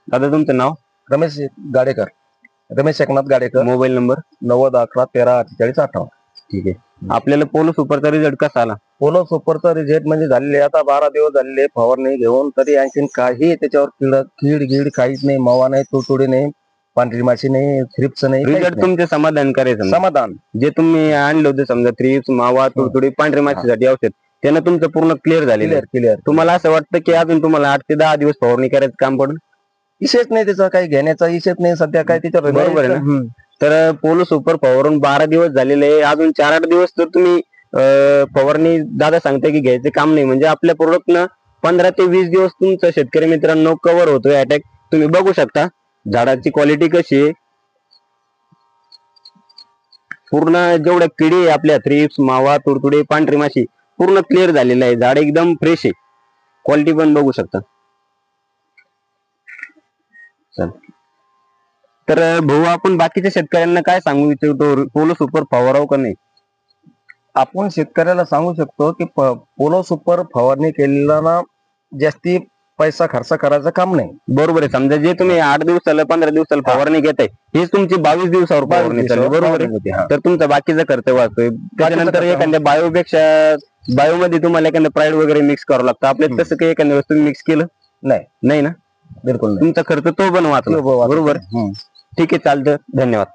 दादा तुमचं नाव? रमेश गाडेकर, रमेश एकनाथ गाडेकर. Mobile number? 9011134858. ठीक आहे. आपल्याला पोलो सुपरचा रिझल्ट कसा आला? पोलो सुपरचा रिझल्ट म्हणजे झालेले आता 12 दिवस झालेले फवारणी घेऊन, तरी आणखीन काही त्याच्यावर कीड गीड काहीच नाही, मावा नाही, तुडतुडी नाही, पांढरी माशी नाही, थ्रिप्स नाही. रिझल्ट तुमचे समाधान करायचं? समाधान. जे तुम्ही आणलं होतं समजा थ्रिप्स, मावा, तुडतुडी, पांढरी माशीसाठी औषध, त्यानं तुमचं पूर्ण क्लिअर झालेलं आहे. क्लिअर. तुम्हाला असं वाटतं की अजून तुम्हाला 8 ते 10 दिवस फवारणी करायचं काम पडेल? विषयच नाही त्याचा, काही घेण्याचा विषयच नाही सध्या, काय त्याच्यावर बरोबर आहे ना? तर पोलो सुपर फवारून 12 दिवस झालेले आहे, अजून 4-8 दिवस तर तुम्ही फवारणी दादा सांगताय की घ्यायचं काम नाही, म्हणजे आपल्या प्रोडक्टनं 15 ते 20 दिवस तुमचं शेतकरी मित्रांनो कव्हर होतोय अटॅक. तुम्ही बघू शकता झाडाची क्वालिटी कशी आहे, पूर्ण जेवढ्या किडी आहे आपल्या थ्रिप्स, मावा, तुडतुडे, पांढरी माशी पूर्ण क्लिअर झालेलं आहे. झाड एकदम फ्रेश आहे, क्वालिटी पण बघू शकता. तर भाऊ आपण बाकीच्या शेतकऱ्यांना काय सांगू इच्छितो, पोलो सुपर फवारावं का नाही? आपण शेतकऱ्याला सांगू शकतो की पोलो सुपर फवारणी केलेला ना जास्ती पैसा खर्च करायचं काम नाही. बरोबर आहे. समजा जे तुम्ही 8 दिवसाला 15 दिवसाला फवारणी घेताय, हेच तुमची 22 दिवसावर फवारणी चालली, बरोबर आहे. तर तुमचा बाकीचा खर्च वाचतोय. त्याच्यानंतर एखाद्या बायोपेक्षा बायोमध्ये तुम्हाला एखादं प्राईड वगैरे मिक्स करावं लागतं, आपल्याला तसं काही एखाद्या वस्तू मिक्स केलं नाही ना? बिलकुल तुमचा खर्च तो पण वाचला, बरोबर. ठीक आहे, चालतं. धन्यवाद.